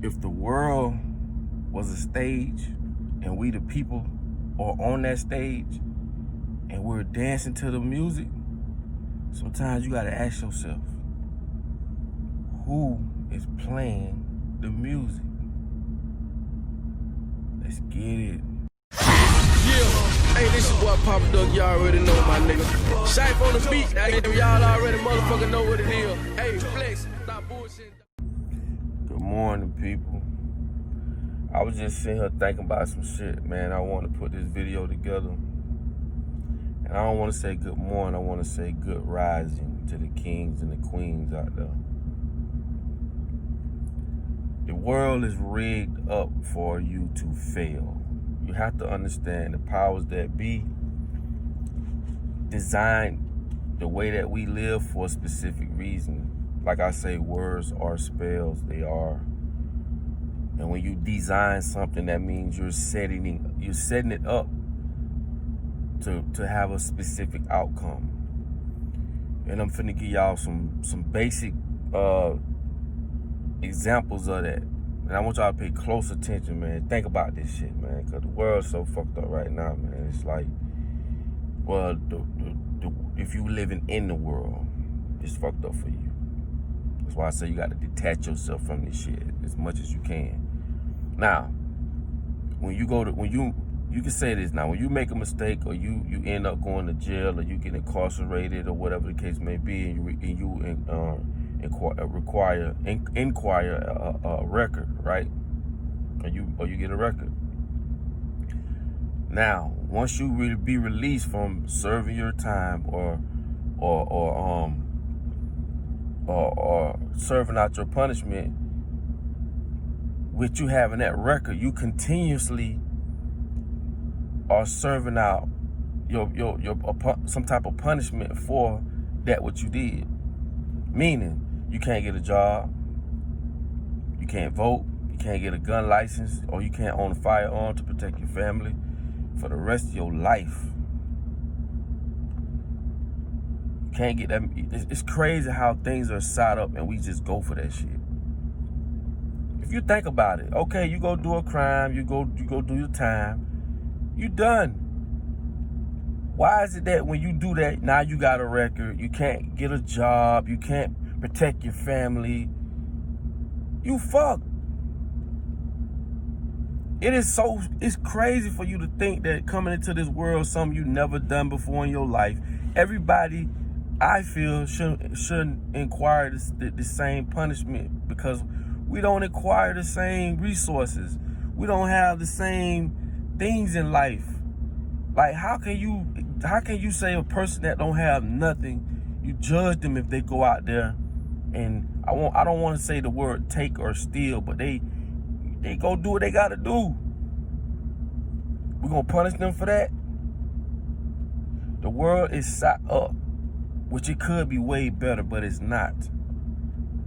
if the world was a stage and we the people are on that stage and we're dancing to the music, sometimes you gotta ask yourself, who is playing the music? Let's get it. Yeah, hey, this is boy Papa Duck, y'all already know my nigga. Shape on the beat, y'all already motherfucking know what it is. Hey, flex, not bullshit. Good morning, people. I was just sitting here thinking about some shit, man. I want to put this video together. And I don't want to say good morning, I want to say good rising to the kings and the queens out there. The world is rigged up for you to fail. You have to understand the powers that be designed the way that we live for a specific reason. Like I say, words are spells, they are. And when you design something, that means you're setting it up to have a specific outcome. And I'm finna give y'all some basic examples of that. And I want y'all to pay close attention, man. Think about this shit, man, because the world's so fucked up right now, man. It's like, well, if you living in the world, it's fucked up for you. That's why I say you got to detach yourself from this shit as much as you can. Now, when you can say this now, when you make a mistake or you end up going to jail or you get incarcerated or whatever the case may be, and you inquire a record, right? Or you get a record. Now, once you really be released from serving your time or serving out your punishment, with you having that record, you continuously are serving out your some type of punishment for that what you did. Meaning, you can't get a job, you can't vote, you can't get a gun license, or you can't own a firearm to protect your family for the rest of your life. You can't get that. It's crazy how things are set up and we just go for that shit. If you think about it, okay, you go do a crime, you go do your time, you done. Why is it that when you do that, now you got a record, you can't get a job, you can't protect your family, you fucked. It's crazy for you to think that coming into this world, something you never done before in your life, everybody, I feel, shouldn't inquire the same punishment, because we don't acquire the same resources. We don't have the same things in life. Like, how can you say a person that don't have nothing, you judge them if they go out there and I don't want to say the word take or steal, but they go do what they gotta do. We're gonna punish them for that? The world is set up, which it could be way better, but it's not.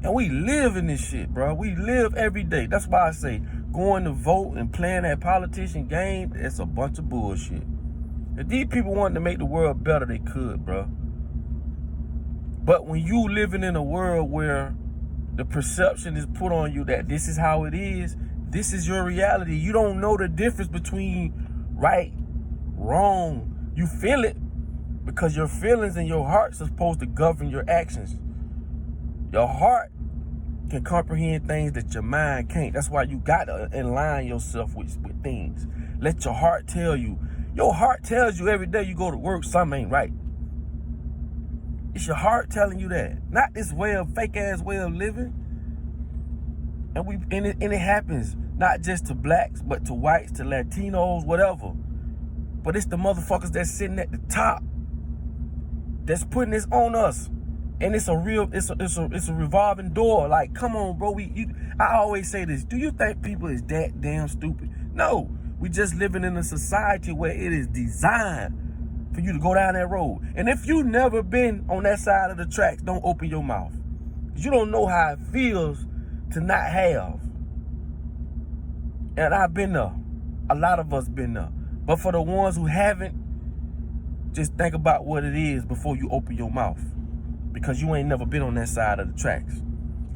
And we live in this shit, bro. We live every day. That's why I say going to vote and playing that politician game, it's a bunch of bullshit. If these people wanted to make the world better, they could, bro. But when you living in a world where the perception is put on you that this is how it is, this is your reality. You don't know the difference between right, wrong. You feel it because your feelings and your hearts are supposed to govern your actions. Your heart can comprehend things that your mind can't. That's why you got to align yourself with things. Let your heart tell you. Your heart tells you every day you go to work, something ain't right. It's your heart telling you that. Not this fake ass way of living. And it happens not just to blacks, but to whites, to Latinos, whatever. But it's the motherfuckers that's sitting at the top that's putting this on us. And it's a revolving door. Like, come on, bro. I always say this. Do you think people is that damn stupid? No. We just living in a society where it is designed for you to go down that road. And if you never been on that side of the tracks, don't open your mouth. You don't know how it feels to not have. And I've been there. A lot of us been there. But for the ones who haven't, just think about what it is before you open your mouth. Because you ain't never been on that side of the tracks.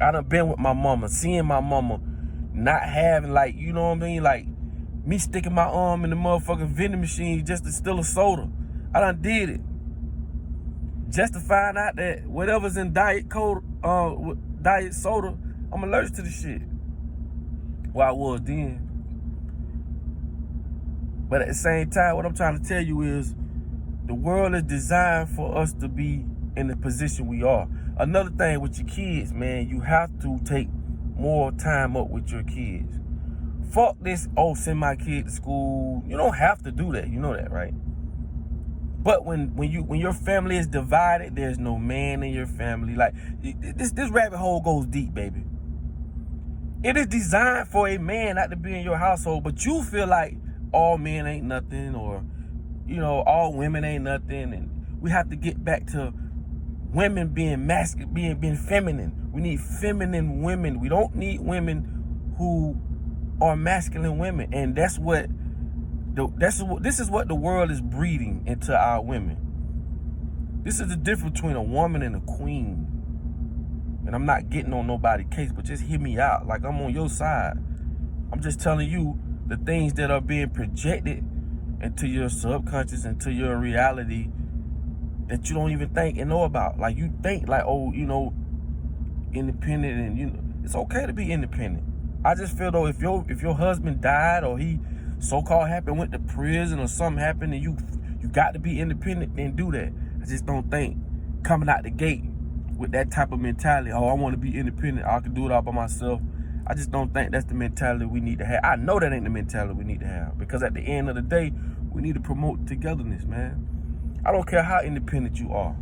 I done been with my mama, seeing my mama not having, like, you know what I mean? Like, me sticking my arm in the motherfucking vending machine just to steal a soda. I done did it. Just to find out that whatever's in diet soda, I'm allergic to the shit. Well, I was then. But at the same time, what I'm trying to tell you is the world is designed for us to be in the position we are. Another thing with your kids, man, you have to take more time up with your kids. Fuck this, send my kid to school. You don't have to do that. You know that, right? But when your family is divided, there's no man in your family. Like, this rabbit hole goes deep, baby. It is designed for a man not to be in your household, but you feel like all men ain't nothing, or, you know, all women ain't nothing, and we have to get back to women being masculine, being feminine. We need feminine women. We don't need women who are masculine women, and this is what the world is breeding into our women. This is the difference between a woman and a queen. And I'm not getting on nobody's case, but just hear me out. Like, I'm on your side. I'm just telling you the things that are being projected into your subconscious, into your reality, that you don't even think and know about. Like, you think like, oh, you know, independent, and, you know, it's okay to be independent. I just feel though, if your husband died, or he so-called happened, went to prison, or something happened, and you got to be independent, then do that. I just don't think coming out the gate with that type of mentality, oh, I want to be independent, I can do it all by myself. I just don't think that's the mentality we need to have. I know that ain't the mentality we need to have, because at the end of the day, we need to promote togetherness, man. I don't care how independent you are.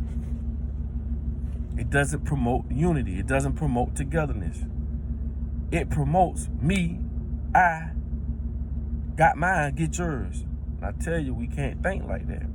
It doesn't promote unity. It doesn't promote togetherness. It promotes me, I got mine, get yours. And I tell you, we can't think like that.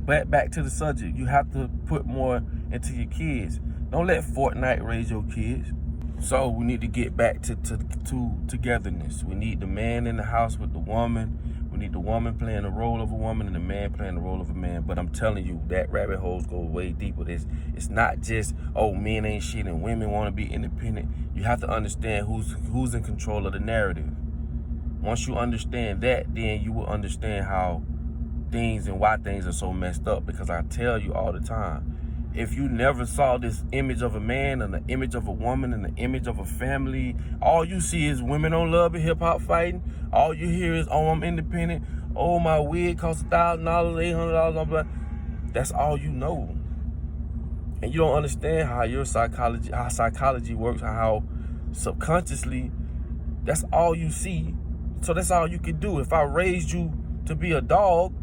But back to the subject, you have to put more into your kids. Don't let Fortnite raise your kids. So we need to get back to togetherness. We need the man in the house with the woman. We need the woman playing the role of a woman and the man playing the role of a man. But I'm telling you, that rabbit holes go way deeper. It's not just, oh, men ain't shit and women want to be independent. You have to understand who's in control of the narrative. Once you understand that, then you will understand how things and why things are so messed up. Because I tell you all the time, if you never saw this image of a man and the image of a woman and the image of a family, all you see is women on Love and Hip Hop fighting. All you hear is, oh, I'm independent. Oh, my wig costs $1,000, $800, blah. That's all you know. And you don't understand how psychology works, how subconsciously, that's all you see. So that's all you can do. If I raised you to be a dog,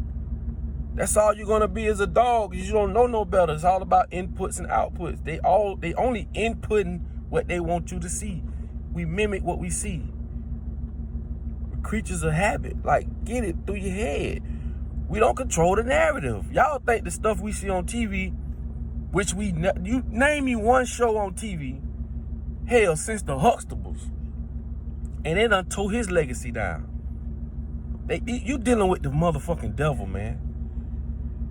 that's all you're gonna be as a dog. You don't know no better. It's all about inputs and outputs. They only inputting what they want you to see. We mimic what we see. We're creatures of habit. Like, get it through your head. We don't control the narrative. Y'all think the stuff we see on TV, which you name me one show on TV, hell, since the Huxtables, and they done tore his legacy down. You dealing with the motherfucking devil, man.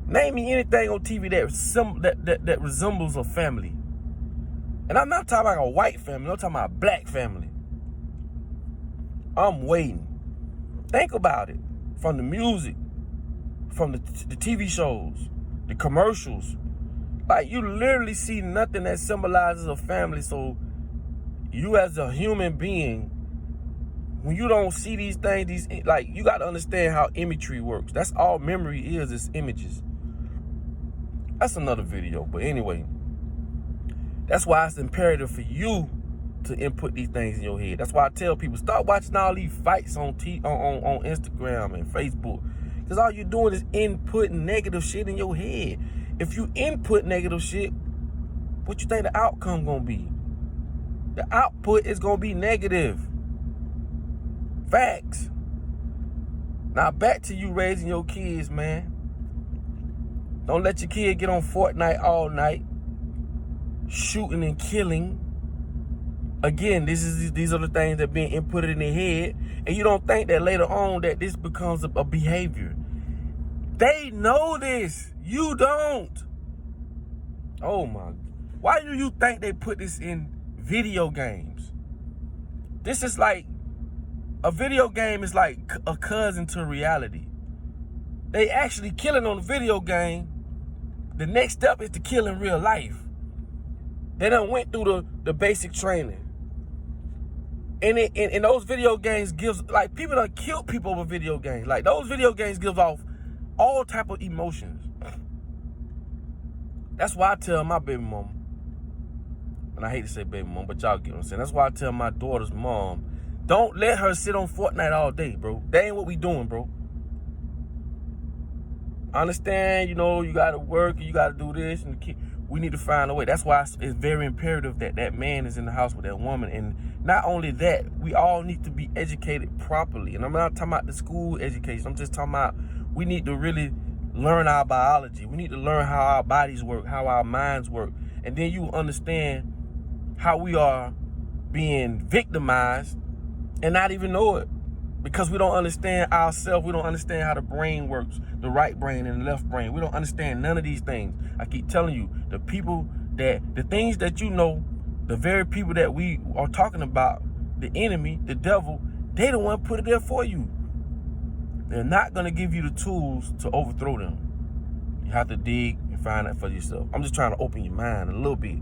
Name me anything on TV that resembles a family. And I'm not talking about a white family. I'm talking about a black family. I'm waiting. Think about it. From the music, from the TV shows, the commercials. Like, you literally see nothing that symbolizes a family. So you as a human being, when you don't see these things, like, you got to understand how imagery works. That's all memory is images. That's another video. But anyway, that's why it's imperative for you to input these things in your head. That's why I tell people, start watching all these fights on Instagram and Facebook. Because all you're doing is inputting negative shit in your head. If you input negative shit, what you think the outcome gonna be? The output is gonna be negative. Facts. Now back to you raising your kids, man. Don't let your kid get on Fortnite all night, shooting and killing. Again, these are the things that are being inputted in their head, and you don't think that later on that this becomes a behavior. They know this. You don't. Oh my. Why do you think they put this in video games? This is like A video game is like a cousin to reality. They actually killing on the video game. The next step is to kill in real life. They done went through the basic training. And those video games gives, like, people done killed people over video games. Like, those video games give off all type of emotions. That's why I tell my baby mama, and I hate to say baby mama, but y'all get what I'm saying. That's why I tell my daughter's mom, don't let her sit on Fortnite all day, bro. That ain't what we doing, bro. I understand, you know, you gotta work, you gotta do this, and we need to find a way. That's why it's very imperative that that man is in the house with that woman. And not only that, we all need to be educated properly. And I'm not talking about the school education. I'm just talking about we need to really learn our biology. We need to learn how our bodies work, how our minds work. And then you understand how we are being victimized and not even know it. Because we don't understand ourselves. We don't understand how the brain works, the right brain and the left brain. We don't understand none of these things. I keep telling you, the things that you know, the very people that we are talking about, the enemy, the devil, they the one put it there for you. They're not going to give you the tools to overthrow them. You have to dig and find that for yourself. I'm just trying to open your mind a little bit.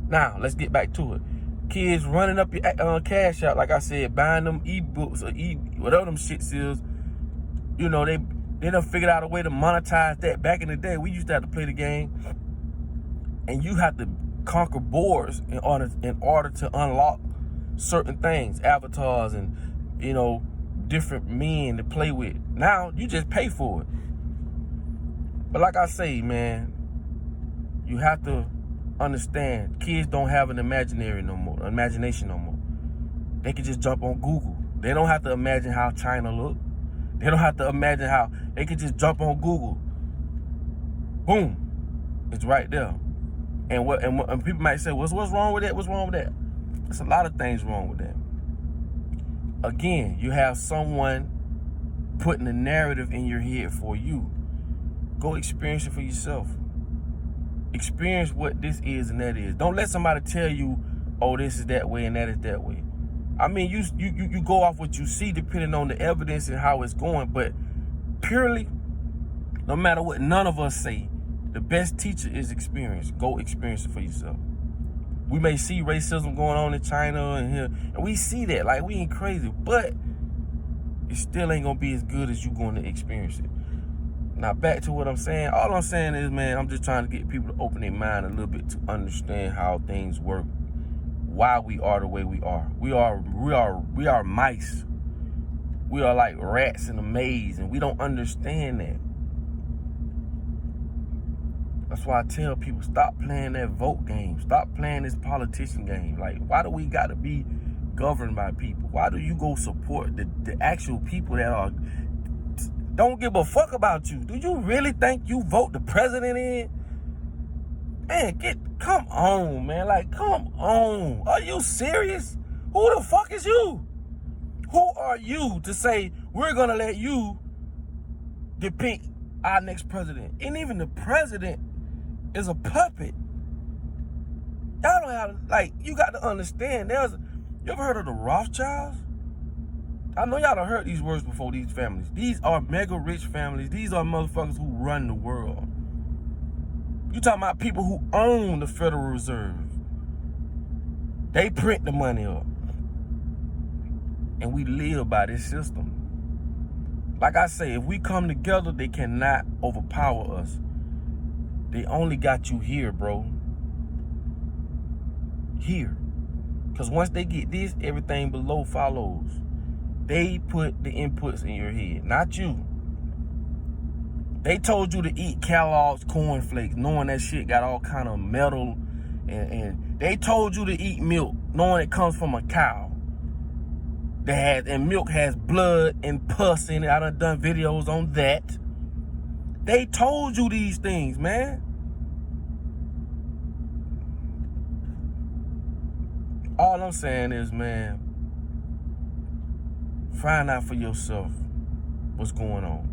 Now, let's get back to it. Kids running up your cash out, like I said, buying them ebooks or whatever them shits is. You know, they done figured out a way to monetize that. Back in the day, we used to have to play the game, and you have to conquer boards in order to unlock certain things, avatars and, you know, different men to play with. Now, you just pay for it. But like I say, man, you have to understand, kids don't have an imagination no more. They can just jump on Google. They don't have to imagine how China look. They don't have to imagine how. They can just jump on Google. Boom, it's right there. And people might say, what's wrong with that? What's wrong with that? There's a lot of things wrong with that. Again, you have someone putting a narrative in your head for you. Go experience it for yourself. Experience what this is and that is. Don't let somebody tell you, oh, this is that way and that is that way. I mean, you go off what you see depending on the evidence and how it's going, but purely, no matter what none of us say, the best teacher is experience. Go experience it for yourself. We may see racism going on in China and here, and we see that, like, we ain't crazy, but it still ain't gonna be as good as you going to experience it. Now, back to what I'm saying. All I'm saying is, man, I'm just trying to get people to open their mind a little bit to understand how things work, why we are the way we are. We are mice. We are like rats in a maze, and we don't understand that. That's why I tell people, stop playing that vote game. Stop playing this politician game. Like, why do we got to be governed by people? Why do you go support the actual people that don't give a fuck about you? Do you really think you vote the president in? Man, come on, man. Like, come on. Are you serious? Who the fuck is you? Who are you to say we're going to let you depict our next president? And even the president is a puppet. Y'all don't have, like, you got to understand. You ever heard of the Rothschilds? I know y'all done heard these words before, these families. These are mega rich families. These are motherfuckers who run the world. You talking about people who own the Federal Reserve. They print the money up. And we live by this system. Like I say, if we come together, they cannot overpower us. They only got you here, bro. Here. Because once they get this, everything below follows. They put the inputs in your head, not you. They told you to eat Kellogg's cornflakes, knowing that shit got all kind of metal. And they told you to eat milk, knowing it comes from a cow. And milk has blood and pus in it. I done videos on that. They told you these things, man. All I'm saying is, man, find out for yourself what's going on.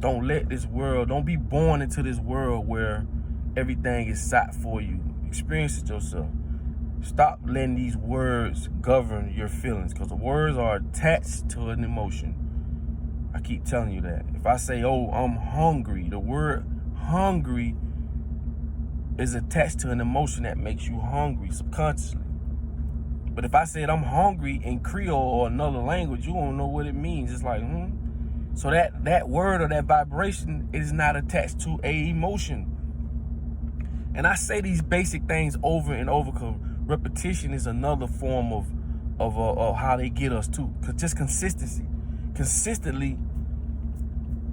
Don't let this world, don't be born into this world where everything is set for you. Experience it yourself. Stop letting these words govern your feelings, because the words are attached to an emotion. I keep telling you that. If I say, oh, I'm hungry, the word hungry is attached to an emotion that makes you hungry subconsciously. But if I said I'm hungry in Creole or another language, you won't know what it means. It's like, So that word or that vibration is not attached to a emotion. And I say these basic things over and over because repetition is another form of how they get us too. Cause just consistency. Consistently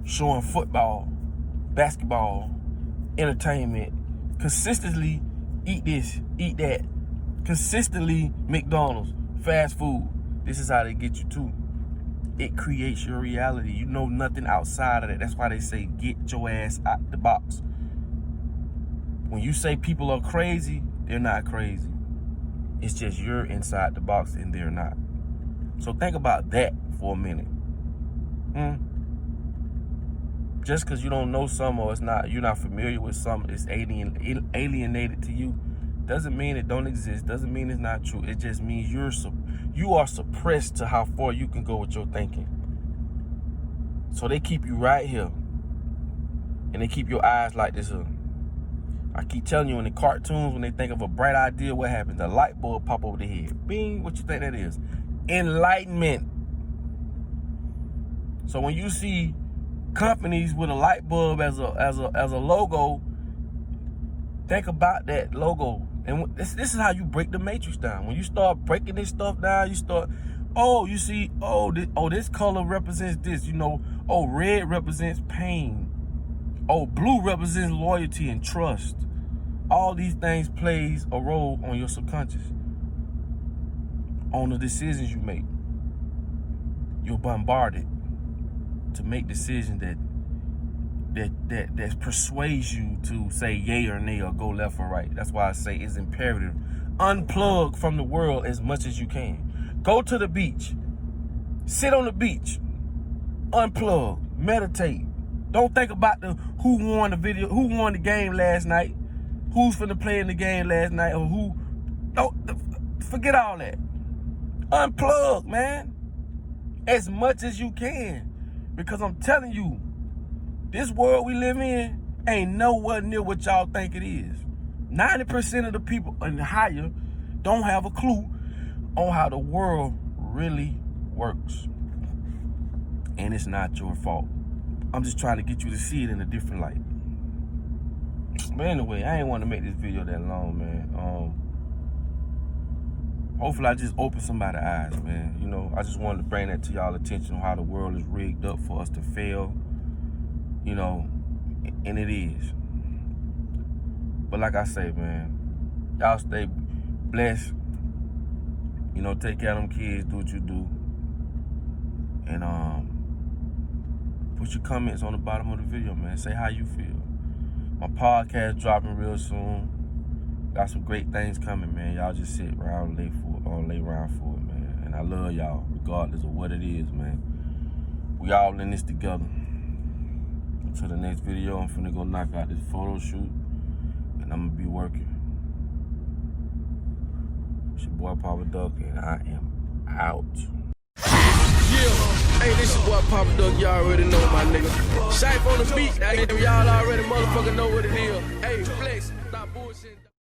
showing football, basketball, entertainment. Consistently eat this, eat that. Consistently McDonald's, fast food. This is how they get you too. It creates your reality. You know nothing outside of that. That's why they say get your ass out the box. When you say people are crazy, they're not crazy. It's just you're inside the box and they're not. So think about that for a minute. Just because you don't know something or you're not familiar with something, it's alienated to you, doesn't mean it don't exist. Doesn't mean it's not true. It just means you are suppressed to how far you can go with your thinking. So they keep you right here, and they keep your eyes like this. I keep telling you, in the cartoons, when they think of a bright idea, what happens? The light bulb pop over the head. Bing, what you think that is? Enlightenment. So when you see companies with a light bulb as a logo, think about that logo. And this is how you break the matrix down. When you start breaking this stuff down, you start, you see, this color represents this, red represents pain. Blue represents loyalty and trust. All these things plays a role on your subconscious, on the decisions you make. You're bombarded to make decisions that persuades you to say yay or nay or go left or right. That's why I say it's imperative. Unplug from the world as much as you can. Go to the beach. Sit on the beach. Unplug. Meditate. Don't think about who won the game last night, who's finna play in the game last night, or who. Forget all that. Unplug, man. As much as you can. Because I'm telling you, this world we live in ain't nowhere near what y'all think it is. 90% of the people and higher don't have a clue on how the world really works. And it's not your fault. I'm just trying to get you to see it in a different light. But anyway, I ain't want to make this video that long, man. Hopefully I just opened somebody's eyes, man. I just wanted to bring that to y'all attention on how the world is rigged up for us to fail. And it is. But like I say, man, y'all stay blessed. Take care of them kids, do what you do. And put your comments on the bottom of the video, man. Say how you feel. My podcast dropping real soon. Got some great things coming, man. Y'all just sit around, lay around for it, man. And I love y'all, regardless of what it is, man. We all in this together. Until the next video, I'm finna go knock out this photo shoot, and I'm gonna be working. It's your boy Papa Duck, and I am out. Hey, this your boy Papa Duck, y'all already know my nigga. Shape on the beat, y'all already motherfucking know what it is. Hey, flex.